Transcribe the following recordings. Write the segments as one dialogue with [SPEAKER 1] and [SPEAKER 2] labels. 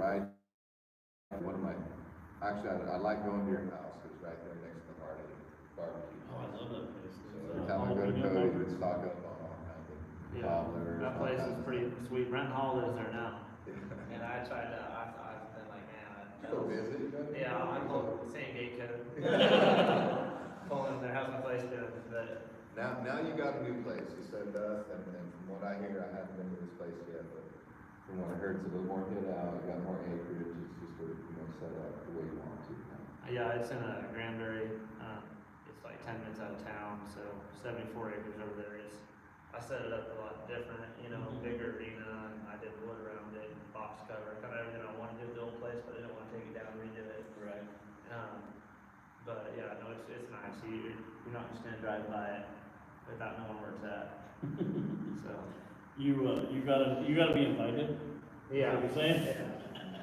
[SPEAKER 1] right, I like going to your house, it's right there next to the Hardy barbecue.
[SPEAKER 2] Oh, I love that place.
[SPEAKER 1] So every time I go to Cody, we stock up on all kinds of wobblers.
[SPEAKER 3] That place is pretty sweet. Brent Hall lives there now.
[SPEAKER 4] And I tried to, I've been like, man,
[SPEAKER 1] So busy, buddy.
[SPEAKER 4] yeah, I'm pulling the same gate code. Pulling their house and place good, but.
[SPEAKER 1] Now you got a new place, you said, and from what I hear, I haven't been to this place yet, but from what I heard, it's a little more hid out, you got more acreage, it's just sort of, set up the way you want to.
[SPEAKER 3] Yeah, it's in a Granbury. It's like 10 minutes out of town, so 74 acres over there is. I set it up a lot different, bigger arena, and I did wood around it, and box cover, kind of everything I wanted to do with the old place, but I didn't want to take it down and redo it.
[SPEAKER 2] Right.
[SPEAKER 3] But yeah, no, it's nice. You're not just gonna drive by it without knowing where it's at. So
[SPEAKER 2] You gotta be invited.
[SPEAKER 3] yeah,
[SPEAKER 2] What you're saying?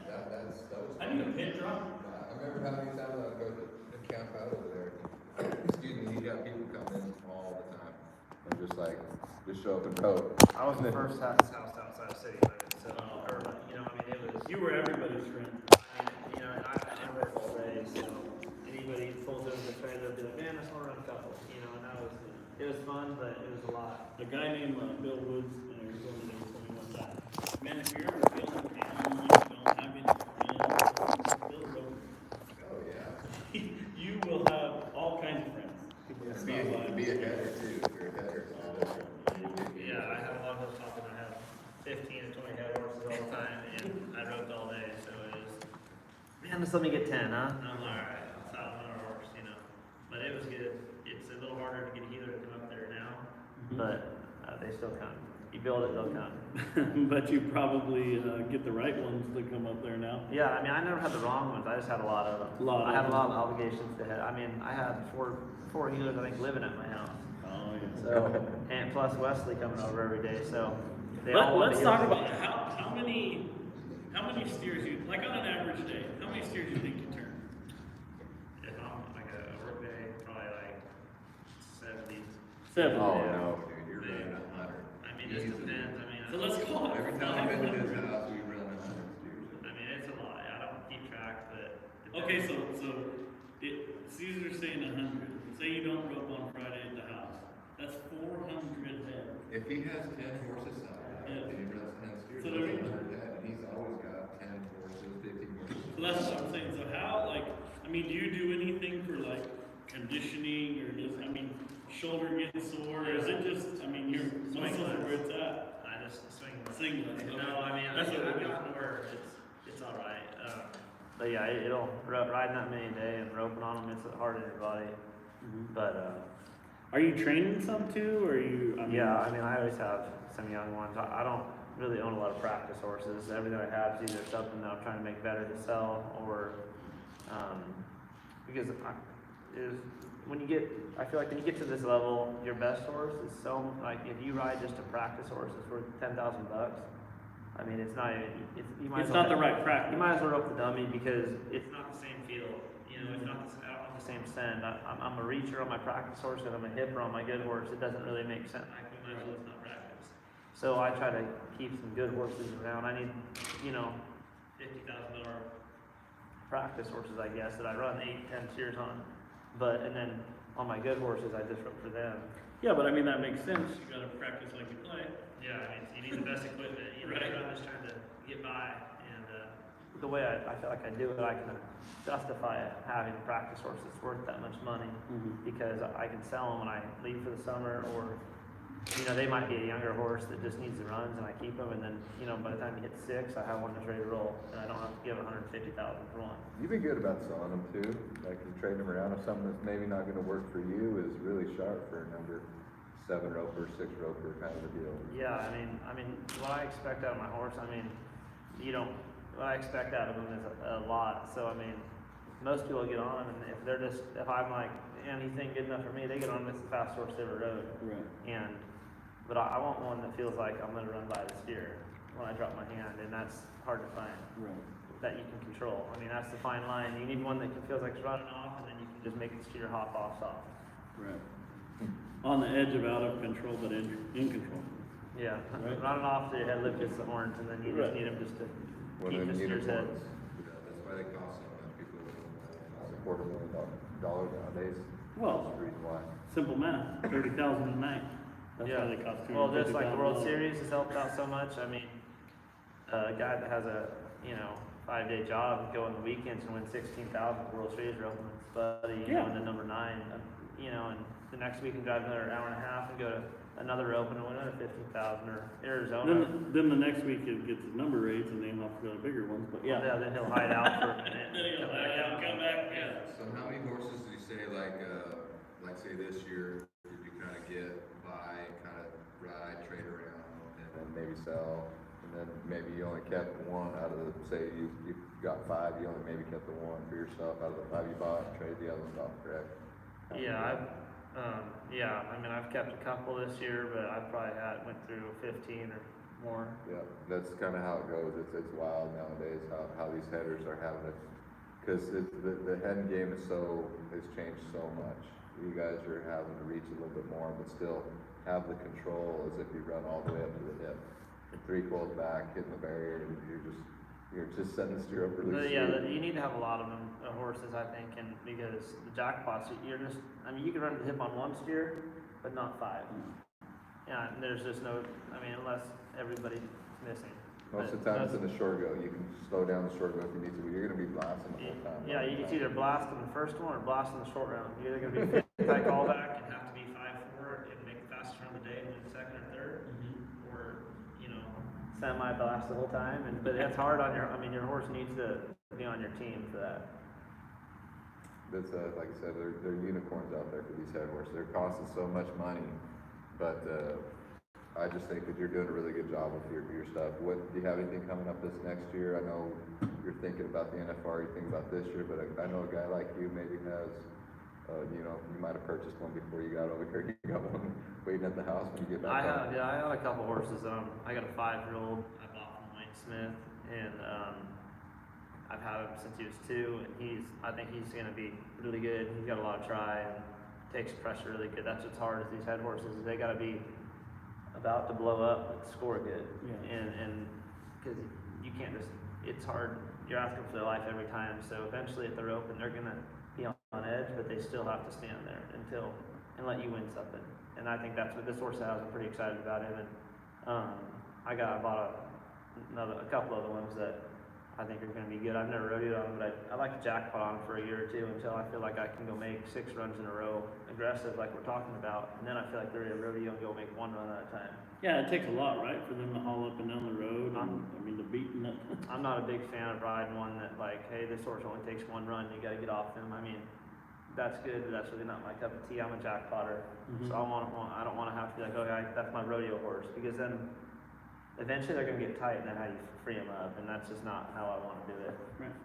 [SPEAKER 1] That was.
[SPEAKER 2] I need a pit drop.
[SPEAKER 1] I remember how many times I would go to camp out over there. Excuse me, you got people come in all the time, and just show up and rope.
[SPEAKER 3] I was the first house outside of city limits, so it was.
[SPEAKER 2] You were everybody's friend.
[SPEAKER 3] And I work all day, so anybody pulls over the trailer would be like, man, I just want to run a couple, and it was fun, but it was a lot.
[SPEAKER 2] A guy named Bill Woods in Arizona that told me one time, man, if you're ever feeling down, like you don't have any friends, Bill Woods.
[SPEAKER 1] Oh, yeah.
[SPEAKER 2] You will have all kinds of friends.
[SPEAKER 1] Be a header too, if you're a header.
[SPEAKER 3] Yeah, I have a lot of those talking. I have 15 and 20 head horses all the time, and I roped all day, so it was, man, just let me get 10, huh? And I'm like, all right, I'll saddle another horse, But it was good. It's a little harder to get a healer to come up there now, but they still come. You build it, they'll come.
[SPEAKER 2] But you probably get the right ones to come up there now.
[SPEAKER 3] Yeah, I never had the wrong ones. I just had a lot of them. I had a lot of obligations to hit. I had four healers, I think, living at my house.
[SPEAKER 2] Oh, yeah.
[SPEAKER 3] So, and plus Wesley coming over every day, so they all want to
[SPEAKER 2] Let's
[SPEAKER 3] heal.
[SPEAKER 2] talk about how many steers you, like on an average day, how many steers you think you turn?
[SPEAKER 3] If I'm like a work day, probably like 70.
[SPEAKER 2] 7.
[SPEAKER 1] Oh,
[SPEAKER 3] Yeah.
[SPEAKER 1] no, dude, you're running 100.
[SPEAKER 3] It just depends.
[SPEAKER 2] So let's call it.
[SPEAKER 1] Every time I've been to his house, we run 100 steers.
[SPEAKER 3] It's a lot. I don't keep track, but
[SPEAKER 2] Okay, so Caesar's saying 100. Say you don't rope on Friday at the house. That's 400 head.
[SPEAKER 1] If he has 10 horses side,
[SPEAKER 2] Yeah.
[SPEAKER 1] and he runs 10 steers,
[SPEAKER 2] So
[SPEAKER 1] that's
[SPEAKER 2] there-
[SPEAKER 1] 100 head, and he's always got 10 horses, 15 horses.
[SPEAKER 2] So that's what I'm saying. So how, do you do anything for conditioning or just, shoulder gets sore? Is it just, your muscles are where it's at?
[SPEAKER 3] I just swing.
[SPEAKER 2] Singlets.
[SPEAKER 3] No,
[SPEAKER 2] That's what
[SPEAKER 3] I've
[SPEAKER 2] we do.
[SPEAKER 3] gotten where it's all right. But yeah, it'll riding that many a day and roping on them. It's hard on your body. But
[SPEAKER 2] Are you training some too, or are you?
[SPEAKER 3] I always have some young ones. I don't really own a lot of practice horses. Everything I have is either something that I'm trying to make better to sell, or because I feel like when you get to this level, your best horse is so if you ride just a practice horse, it's worth $10,000. It's not even.
[SPEAKER 2] It's not the right practice.
[SPEAKER 3] You might as well rope the dummy because it's not the same feel. It's not the same send. I'm a reacher on my practice horse and I'm a hipper on my good horse. It doesn't really make sense. We might as well just not practice. So I try to keep some good horses around. I need, $50,000 practice horses, I guess, that I run 8-10 steers on. And then on my good horses, I just rope for them.
[SPEAKER 2] Yeah, but that makes sense. You gotta practice like you play.
[SPEAKER 3] Yeah, you need the best equipment.
[SPEAKER 2] Right.
[SPEAKER 3] I'm just trying to get by, and the way I feel like I do it, I can justify it having a practice horse that's worth that much money because I can sell them when I leave for the summer, or they might be a younger horse that just needs the runs, and I keep them, and then by the time you hit 6, I have one that's ready to roll, and I don't have to give $150,000 for one.
[SPEAKER 1] You've been good about selling them too, like you trade them around. If something that's maybe not going to work for you is really sharp for a number 7 roper, 6 roper kind of a deal.
[SPEAKER 3] Yeah, what I expect out of my horse, what I expect out of them is a lot. So most people get on them, and if I'm like, man, he's ain't good enough for me, they get on him. It's the fastest horse they ever rode.
[SPEAKER 2] Right.
[SPEAKER 3] But I want one that feels like I'm going to run by the steer when I drop my hand, and that's hard to find.
[SPEAKER 2] Right.
[SPEAKER 3] That you can control. That's the fine line. You need one that feels like it's running off, and then you can just make the steer hop off soft.
[SPEAKER 2] Right. On the edge of out of control, but in control.
[SPEAKER 3] Yeah,
[SPEAKER 2] Right.
[SPEAKER 3] running off, your head lip hits the horns, and then you just need them just to
[SPEAKER 1] One
[SPEAKER 3] keep
[SPEAKER 1] of them
[SPEAKER 3] this year's head.
[SPEAKER 1] unicorns. Yeah, that's why they cost so much. People cost $250,000 nowadays.
[SPEAKER 2] Well,
[SPEAKER 1] That's the reason why.
[SPEAKER 2] simple math, 30,000 a night. That's
[SPEAKER 3] Yeah.
[SPEAKER 2] why they cost
[SPEAKER 3] Well, just like the World
[SPEAKER 2] $250,000.
[SPEAKER 3] Series has helped out so much. I mean, a guy that has a 5-day job go on the weekends and win 16,000 World Series open with his buddy,
[SPEAKER 2] Yeah.
[SPEAKER 3] and then number 9, and the next week can drive another hour and a half and go to another open and win another 15,000 or Arizona.
[SPEAKER 2] Then the next week it gets the number raised and they'll have to go to bigger ones, but yeah.
[SPEAKER 3] Then he'll hide out for a minute.
[SPEAKER 2] Then he'll hide out, come back, yeah.
[SPEAKER 1] So how many horses do you say, like say this year, did you kind of get by, kind of ride, trade around, and then maybe sell, and then maybe you only kept one out of the, say you got 5, you only maybe kept the one for yourself out of the 5 you bought, and trade the other ones off, correct?
[SPEAKER 3] I mean, I've kept a couple this year, but I probably went through 15 or more.
[SPEAKER 1] Yeah, that's kind of how it goes. It's wild nowadays how these headers are having it, because the heading game has changed so much. You guys are having to reach a little bit more, but still have the control as if you run all the way up to the hip. And 3 coils back, hitting the barrier, and you're just setting the steer up really smooth.
[SPEAKER 3] You need to have a lot of them, horses, I think, and because the jackpots, you can run the hip on 1 steer, but not 5. Yeah, and there's just no, unless everybody's missing.
[SPEAKER 1] Most of the time it's in the short go. You can slow down the short go if you need to, but you're going to be blasting the whole time.
[SPEAKER 3] Yeah, you can either blast in the first one or blast in the short round. You're either going to be 50 high callback and have to be 5-4 and make the fastest round of the day and win 2nd or 3rd, or semi-blast the whole time. But it's hard on your horse needs to be on your team for that.
[SPEAKER 1] That's like I said, they're unicorns out there for these head horses. They're costing so much money, but I just think that you're doing a really good job with your stuff. Do you have anything coming up this next year? I know you're thinking about the NFR, you think about this year, but I know a guy like you maybe has, you might have purchased one before you got over here. You got one waiting at the house when you get back home.
[SPEAKER 3] I have a couple horses. I got a 5-year-old I bought from Wayne Smith, and I've had him since he was 2, and I think he's going to be really good. He's got a lot of try and takes pressure really good. That's what's hard is these head horses. They got to be about to blow up but score good. Yeah. And because you can't just, it's hard. You're asking for their life every time. So eventually at the rope, and they're going to be on edge, but they still have to stand there and let you win something. And I think that's what this horse has. I'm pretty excited about him. And I bought a couple other ones that I think are going to be good. I've never rodeoed on them, but I like to jackpot on for a year or 2 until I feel like I can go make 6 runs in a row, aggressive like we're talking about, and then I feel like they're ready to rodeo and go make 1 run at a time.
[SPEAKER 2] Yeah, it takes a lot, right, for them to haul up and down the road, the beating up.
[SPEAKER 3] I'm not a big fan of riding one that like, hey, this horse only takes 1 run, you got to get off him. That's good, but that's really not my cup of tea. I'm a jackpotter, so I don't want to have to be like, okay, that's my rodeo horse, because then eventually they're going to get tight, and then how you free them up, and that's just not how I want to do it.
[SPEAKER 2] Right.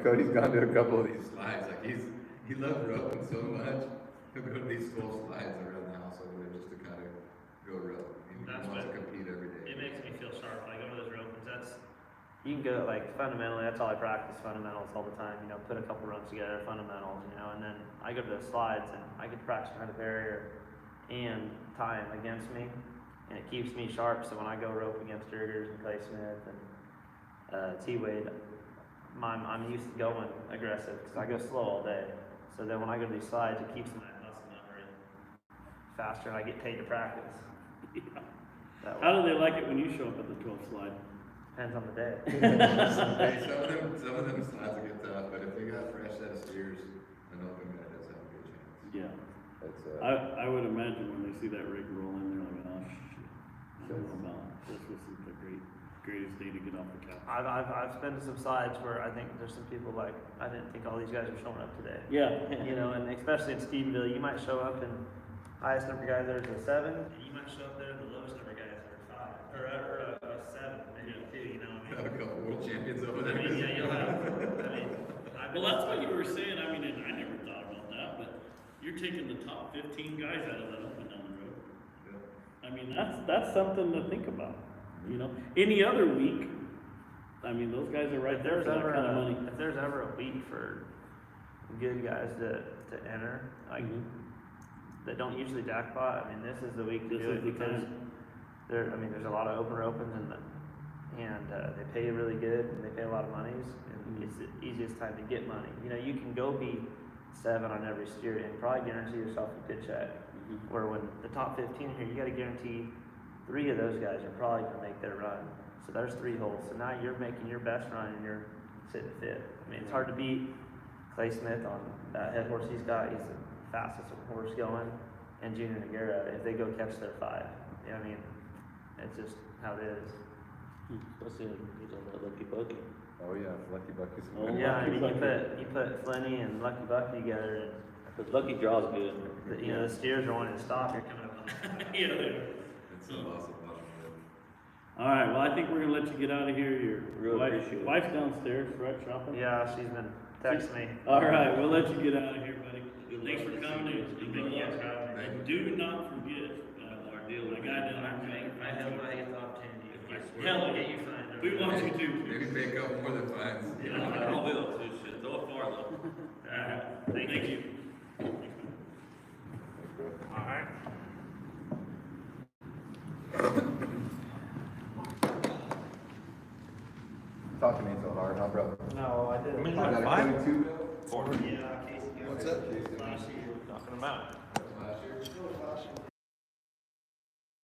[SPEAKER 1] Cody's gone to a couple of these slides. Like he loves roping so much. He'll go to these full slides around the house over there just to kind of go rope. He wants to compete every day.
[SPEAKER 3] It makes me feel sharp. When I go to those ropings, you can go like fundamentally. That's all I practice, fundamentals all the time. Put a couple runs together, fundamentals. And then I go to those slides and I get to practice behind the barrier and time against me. And it keeps me sharp, so when I go rope against Jurgers and Clay Smith and T-Wade, I'm used to going aggressive because I go slow all day. So then when I go to these slides, it keeps my muscle memory faster, and I get paid to practice.
[SPEAKER 2] Yeah. How do they like it when you show up at the 12th slide?
[SPEAKER 3] Depends on the day.
[SPEAKER 1] some of them slides will get tough, but if they got a fresh set of steers, an open guy does have a good chance.
[SPEAKER 2] Yeah. I would imagine when they see that rig roll in, they're like, oh shit. This was the greatest day to get off the couch.
[SPEAKER 3] I've been to some slides where I think there's some people like, I didn't think all these guys were showing up today.
[SPEAKER 2] Yeah.
[SPEAKER 3] And especially in Stephenville, you might show up and highest number guys there is a 7, and you might show up there and the lowest number guys are 5, or a 7, maybe a 2,
[SPEAKER 1] Have a couple world champions over there.
[SPEAKER 3] You'll have,
[SPEAKER 2] well, that's what you were saying. And I never thought about that, but you're taking the top 15 guys out of that up and down the road. Yeah. That's something to think about. Any other week, those guys are right there for that kind of money.
[SPEAKER 3] If there's ever a week for good guys to enter, that don't usually jackpot, this is the week to do it because there's a lot of opener opens and they pay really good, and they pay a lot of monies, and it's the easiest time to get money. You know, you can go be 7 on every steer and probably guarantee yourself a good check. Where when the top 15 here, you got to guarantee 3 of those guys are probably going to make their run. So there's 3 holes. So now you're making your best run and you're sitting fifth. I mean, it's hard to beat Clay Smith on that head horse he's got. He's the fastest horse going, and Junior Noguera if they go catch their 5. You know what I mean? It's just how it is.
[SPEAKER 5] Especially when he's on that Lucky Bucky.
[SPEAKER 1] Oh, yeah, Lucky Bucky's.
[SPEAKER 5] Oh,
[SPEAKER 3] Yeah, I
[SPEAKER 5] Lucky
[SPEAKER 3] mean,
[SPEAKER 5] Bucky.
[SPEAKER 3] you put Flinny and Lucky Bucky together,
[SPEAKER 5] But Lucky Draw's good.
[SPEAKER 3] and you know the steers are wanting to stop. You're coming up on the
[SPEAKER 2] Yeah, they are.
[SPEAKER 1] It's so awesome watching them.
[SPEAKER 2] All right, well, I think we're gonna let you get out of here. Your
[SPEAKER 5] Really appreciate it.
[SPEAKER 2] wife's downstairs, right, shopping?
[SPEAKER 3] Yeah, she's been texting me.
[SPEAKER 2] All right, we'll let you get out of here, buddy. Thanks for coming and
[SPEAKER 4] Thank you guys for having me.
[SPEAKER 2] and do not forget, our deal, the guy down there.
[SPEAKER 4] I hope I get the opportunity.
[SPEAKER 2] Hell,
[SPEAKER 4] I'll get you fined.
[SPEAKER 2] we want you to.
[SPEAKER 1] Maybe make up more than fines.
[SPEAKER 5] I will, too, shit, throw it far though.
[SPEAKER 2] All right, thank you.
[SPEAKER 1] Thanks, bro.
[SPEAKER 4] Alright.
[SPEAKER 1] Talk to me so hard, huh, brother?
[SPEAKER 3] No, I didn't.
[SPEAKER 1] I got a 22 bill.
[SPEAKER 4] Yeah, Casey.
[SPEAKER 1] What's that?
[SPEAKER 4] Last year.
[SPEAKER 5] Knocking them out.
[SPEAKER 1] Last year?